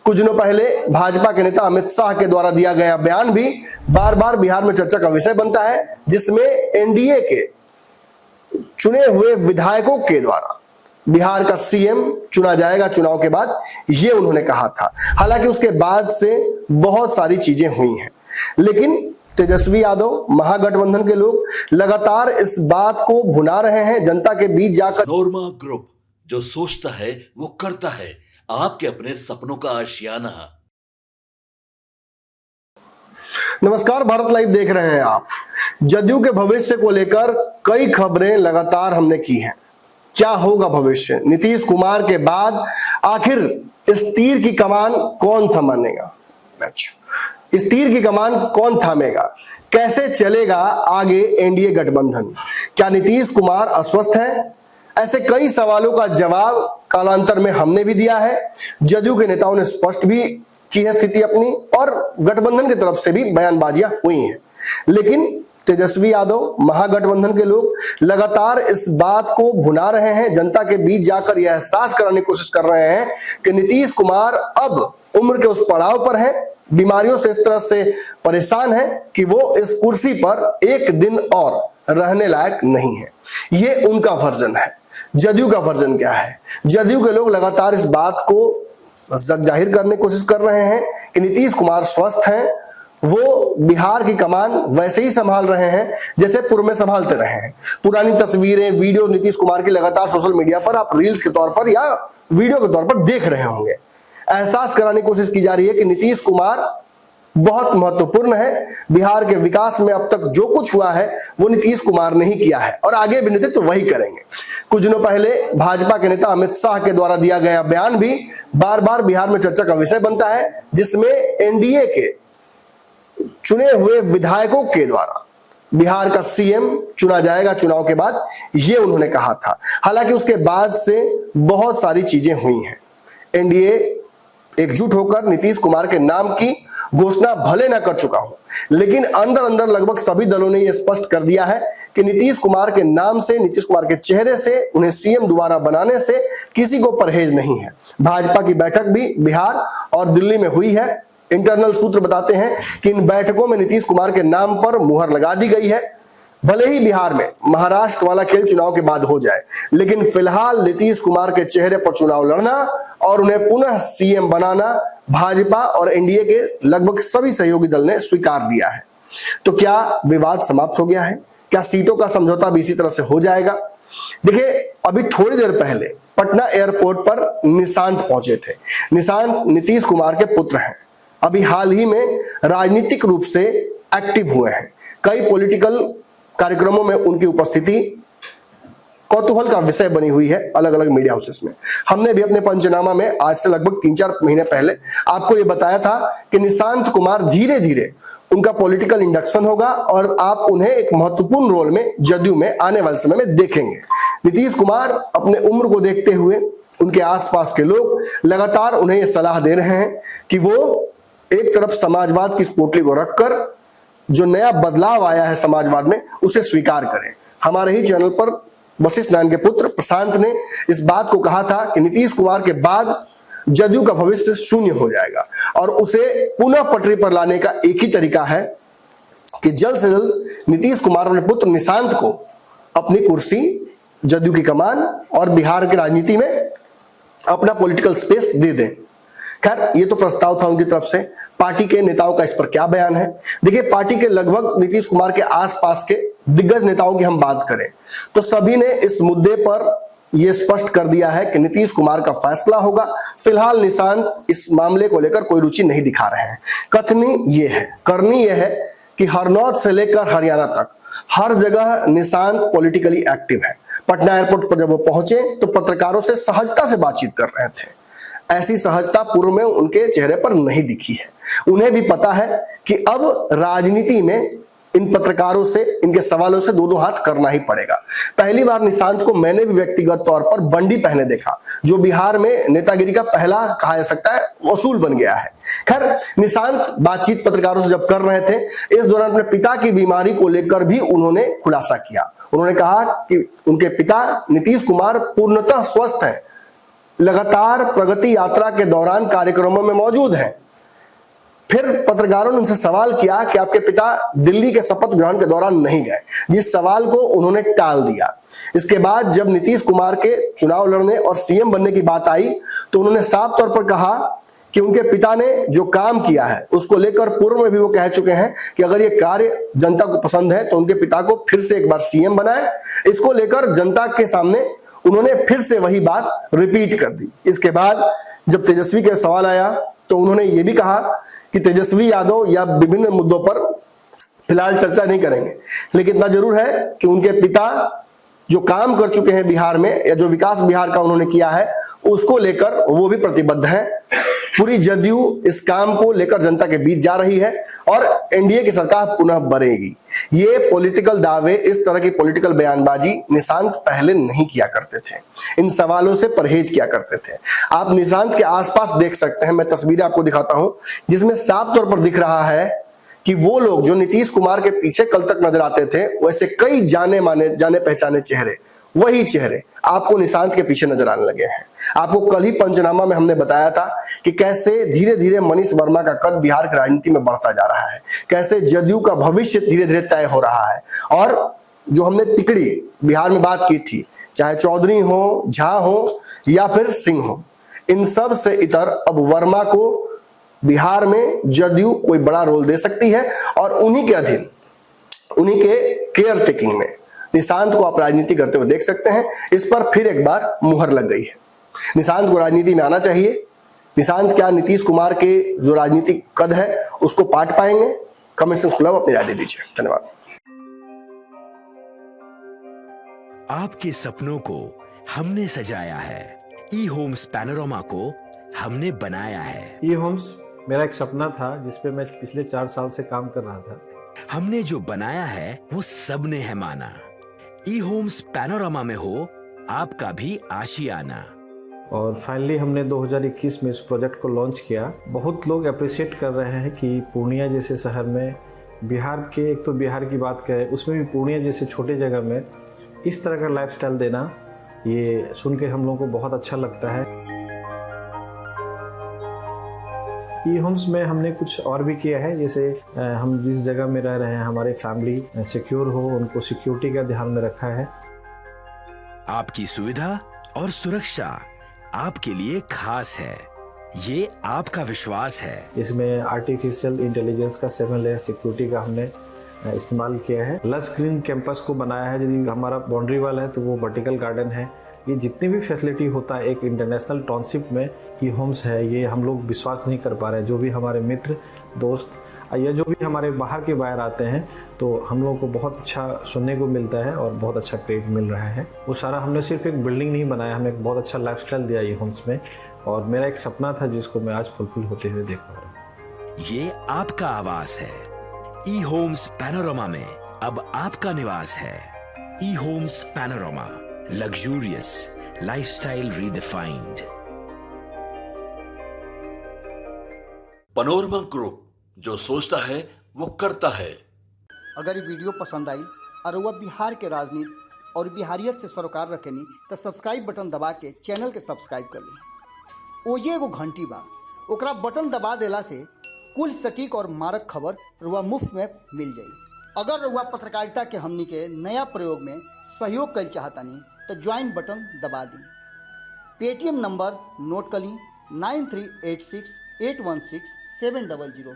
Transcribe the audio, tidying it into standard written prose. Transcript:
कुछ दिनों पहले भाजपा के नेता अमित शाह के द्वारा दिया गया बयान भी बार बार बिहार में चर्चा का विषय बनता है, जिसमें एनडीए के चुने हुए विधायकों के द्वारा बिहार का सीएम चुना जाएगा चुनाव के बाद, ये उन्होंने कहा था। हालांकि उसके बाद से बहुत सारी चीजें हुई हैं, लेकिन तेजस्वी यादव महागठबंधन के लोग लगातार इस बात को भुना रहे हैं जनता के बीच जाकर। नोरमा ग्रुप, जो सोचता है वो करता है, आपके अपने सपनों का आशियाना। नमस्कार, भारत लाइव देख रहे हैं आप। जदयू के भविष्य को लेकर कई खबरें लगातार हमने की हैं। क्या होगा भविष्य? नीतीश कुमार के बाद आखिर इस तीर की कमान कौन थमानेगा? इस तीर की कमान कौन थामेगा? कैसे चलेगा आगे एनडीए गठबंधन? क्या नीतीश कुमार अस्वस्थ हैं? ऐसे कई सवालों का जवाब कालांतर में हमने भी दिया है। जदयू के नेताओं ने स्पष्ट भी की है स्थिति अपनी, और गठबंधन की तरफ से भी बयानबाजियां हुई हैं। लेकिन तेजस्वी यादव महागठबंधन के लोग लगातार इस बात को भुना रहे हैं, जनता के बीच जाकर यह एहसास कराने की कोशिश कर रहे हैं कि नीतीश कुमार अब उम्र के उस पड़ाव पर है, बीमारियों से इस तरह से परेशान है कि वो इस कुर्सी पर एक दिन और रहने लायक नहीं है। ये उनका वर्जन है। जदयू का वर्जन क्या है? जदयू के लोग लगातार इस बात को जग जाहिर करने की कोशिश कर रहे हैं कि नीतीश कुमार स्वस्थ हैं, वो बिहार की कमान वैसे ही संभाल रहे हैं जैसे पूर्व में संभालते रहे हैं। पुरानी तस्वीरें, वीडियो नीतीश कुमार की लगातार सोशल मीडिया पर आप रील्स के तौर पर या वीडियो के तौर पर देख रहे होंगे। एहसास कराने की कोशिश की जा रही है कि नीतीश कुमार बहुत महत्वपूर्ण है। बिहार के विकास में अब तक जो कुछ हुआ है वो नीतीश कुमार ने ही किया है और आगे भी नेतृत्व वही करेंगे। कुछ दिनों पहले भाजपा के नेता अमित शाह के द्वारा दिया गया बयान भी बार बार बिहार में चर्चा का विषय बनता है, जिसमें एनडीए के चुने हुए विधायकों के द्वारा बिहार का सीएम चुना जाएगा चुनाव के बाद, ये उन्होंने कहा था। हालांकि उसके बाद से बहुत सारी चीजें हुई हैं। एनडीए एकजुट होकर नीतीश कुमार के नाम की घोषणा भले न कर चुका हो, लेकिन अंदर अंदर लगभग सभी दलों ने यह स्पष्ट कर दिया है कि नीतीश कुमार के नाम से, नीतीश कुमार के चेहरे से, उन्हें सीएम दोबारा बनाने से किसी को परहेज नहीं है। भाजपा की बैठक भी बिहार और दिल्ली में हुई है। इंटरनल सूत्र बताते हैं कि इन बैठकों में नीतीश कुमार के नाम पर मुहर लगा दी गई है। भले ही बिहार में महाराष्ट्र वाला खेल चुनाव के बाद हो जाए, लेकिन फिलहाल नीतीश कुमार के चेहरे पर चुनाव लड़ना और उन्हें पुनः सीएम बनाना भाजपा और एनडीए के लगभग सभी सहयोगी दल ने स्वीकार दिया है। तो क्या विवाद समाप्त हो गया है? क्या सीटों का समझौता भी इसी तरह से हो जाएगा? देखिए, अभी थोड़ी देर पहले पटना एयरपोर्ट पर निशांत पहुंचे थे। निशांत नीतीश कुमार के पुत्र हैं। अभी हाल ही में राजनीतिक रूप से एक्टिव हुए हैं। कई पॉलिटिकल कार्यक्रमों में उनकी उपस्थिति कौतूहल का विषय बनी हुई है अलग अलग मीडिया हाउसेस में। हमने भी अपने पंचनामा में आज से लगभग 3-4 महीने पहले आपको यह बताया था कि निशांत कुमार धीरे धीरे उनका पॉलिटिकल इंडक्शन होगा और आप उन्हें एक महत्वपूर्ण रोल में जदयू में आने वाले समय में देखेंगे। नीतीश कुमार अपने उम्र को देखते हुए उनके आसपास के लोग लगातार उन्हें यह सलाह दे रहे हैं कि वो एक तरफ समाजवाद की पोटली को रखकर जो नया बदलाव आया है समाजवाद में उसे स्वीकार करें। हमारे ही चैनल पर वशिष्ठ नारायण के पुत्र प्रशांत ने इस बात को कहा था कि नीतीश कुमार के बाद जदयू का भविष्य शून्य हो जाएगा और उसे पुनः पटरी पर लाने का एक ही तरीका है कि जल्द से जल्द नीतीश कुमार अपने पुत्र निशांत को अपनी कुर्सी, जदयू की कमान और बिहार की राजनीति में अपना पॉलिटिकल स्पेस दे दें। खैर, ये तो प्रस्ताव था उनकी तरफ से। पार्टी के नेताओं का इस पर क्या बयान है? देखिए, पार्टी के लगभग नीतीश कुमार के आसपास के दिग्गज नेताओं की हम बात करें तो सभी ने इस मुद्दे पर यह स्पष्ट कर दिया है कि नीतीश कुमार का फैसला होगा। फिलहाल निशांत इस मामले को लेकर कोई रुचि नहीं दिखा रहे हैं। कथनी ये है, करनी यह है कि हरनौत से लेकर हरियाणा तक हर जगह निशांत पॉलिटिकली एक्टिव है। पटना एयरपोर्ट पर जब वो पहुंचे तो पत्रकारों से सहजता से बातचीत कर रहे थे। ऐसी सहजता पूर्व में उनके चेहरे पर नहीं दिखी है। उन्हें भी पता है कि अब राजनीति में इन पत्रकारों से, इनके सवालों से दो हाथ करना ही पड़ेगा। पहली बार निशांत को मैंने भी व्यक्तिगत तौर पर बंडी पहने देखा, जो बिहार में नेतागिरी का पहला, कहा जा सकता है, वसूल बन गया है। खैर, निशांत बातचीत पत्रकारों से जब कर रहे थे, इस दौरान अपने पिता की बीमारी को लेकर भी उन्होंने खुलासा किया। उन्होंने कहा कि उनके पिता नीतीश कुमार पूर्णतः स्वस्थ हैं लगातार प्रगति यात्रा के दौरान कार्यक्रमों में मौजूद हैं। फिर पत्रकारों ने उनसे सवाल किया कि आपके पिता दिल्ली के शपथ ग्रहण के दौरान नहीं गए, जिस सवाल को उन्होंने टाल दिया। इसके बाद जब नीतीश कुमार के चुनाव लड़ने और सीएम बनने की बात आई तो उन्होंने साफ तौर पर कहा कि उनके पिता ने जो काम किया है उसको लेकर पूर्व में भी वो कह चुके हैं कि अगर ये कार्य जनता को पसंद है तो उनके पिता को फिर से एक बार सीएम बनाए। इसको लेकर जनता के सामने उन्होंने फिर से वही बात रिपीट कर दी। इसके बाद जब तेजस्वी का सवाल आया तो उन्होंने ये भी कहा कि तेजस्वी यादव या विभिन्न मुद्दों पर फिलहाल चर्चा नहीं करेंगे, लेकिन इतना जरूर है कि उनके पिता जो काम कर चुके हैं बिहार में या जो विकास बिहार का उन्होंने किया है उसको लेकर वो भी प्रतिबद्ध है। पूरी जदयू इस काम को लेकर जनता के बीच जा रही है और एनडीए की सरकार पुनः बनेगी। ये पॉलिटिकल दावे, इस तरह की पॉलिटिकल बयानबाजी निशांत पहले नहीं किया करते थे, इन सवालों से परहेज किया करते थे। आप निशांत के आसपास देख सकते हैं, मैं तस्वीरें आपको दिखाता हूं जिसमें साफ तौर पर दिख रहा है कि वो लोग जो नीतीश कुमार के पीछे कल तक नजर आते थे वैसे कई जाने पहचाने चेहरे, वही चेहरे आपको निशांत के पीछे नजर आने लगे हैं। आपको कल ही पंचनामा में हमने बताया था कि कैसे धीरे धीरे मनीष वर्मा का कद बिहार की राजनीति में बढ़ता जा रहा है, कैसे जदयू का भविष्य धीरे धीरे तय हो रहा है। और जो हमने तिकड़ी बिहार में बात की थी, चाहे चौधरी हो, झा हो या फिर सिंह हो, इन सब से इतर अब वर्मा को बिहार में जदयू कोई बड़ा रोल दे सकती है और उन्हीं के अधीन, उन्हीं के केयर टेकिंग में निशांत को आप राजनीति करते हुए देख सकते हैं। इस पर फिर एक बार मुहर लग गई है। निशांत को राजनीति में आना चाहिए। निशांत क्या नीतीश कुमार के जो राजनीतिक कद है उसको पाट पाएंगे? कमेंट सेक्शन खुला, अपनी राय दे दीजिए। धन्यवाद। आपके सपनों को हमने सजाया है, ई होम्स पैनोरामा को हमने बनाया है। ई होम्स मेरा एक सपना था जिसपे मैं पिछले 4 साल से काम कर रहा था। हमने जो बनाया है वो सबने है माना। ई होम्स पैनोरामा में हो आपका भी आशियाना। और फाइनली हमने 2021 में इस प्रोजेक्ट को लॉन्च किया। बहुत लोग अप्रिशिएट कर रहे हैं कि पूर्णिया जैसे शहर में, बिहार के, एक तो बिहार की बात करें उसमें भी पूर्णिया जैसे छोटे जगह में इस तरह का लाइफस्टाइल देना, ये सुन के हम लोगों को बहुत अच्छा लगता है। ई होम्स में हमने कुछ और भी किया है, जैसे हम जिस जगह में रह रहे हैं हमारे फैमिली सिक्योर हो, उनको सिक्योरिटी का ध्यान में रखा है। आपकी सुविधा और सुरक्षा आपके लिए खास है, ये आपका विश्वास है। इसमें आर्टिफिशियल इंटेलिजेंस का 7 लेयर सिक्योरिटी का हमने इस्तेमाल किया है। लस ग्रीन कैंपस को बनाया है। यदि हमारा बाउंड्री वाल है तो वो वर्टिकल गार्डन है। ये जितनी भी फैसिलिटी होता है एक इंटरनेशनल टाउनशिप में ई होम्स है, ये हम लोग विश्वास नहीं कर पा रहे हैं। जो भी हमारे मित्र, दोस्त या जो भी हमारे बाहर के बाहर आते हैं तो हम लोगों को बहुत अच्छा सुनने को मिलता है और बहुत अच्छा क्रेडिट मिल रहा है। वो सारा हमने सिर्फ एक बिल्डिंग नहीं बनाया, हमने एक बहुत अच्छा लाइफस्टाइल दिया ई होम्स में, और मेरा एक सपना था जिसको मैं आज फुलफिल होते हुए देख पा रहा हूँ। ये आपका आवास है। ई होम्स पैनोरामा में अब आपका निवास है। E homes panorama, luxurious lifestyle redefined. Panorama group, जो सोचता है वो करता है। अगर ये वीडियो पसंद आई और वह बिहार के राजनीति और बिहारियत से सरोकार रखेनी तो सब्सक्राइब बटन दबा के चैनल के सब्सक्राइब कर ली। ओजे एगो घंटी बा, ओकरा बटन दबा देला से कुल सटीक और मारक खबर रुआ मुफ्त में मिल जाई। अगर रुआ पत्रकारिता के हमनी के नया प्रयोग में सहयोग कर चाहतानी तो ज्वाइन बटन दबा दी। पेटीएम नंबर नोट कर ली 9386816700।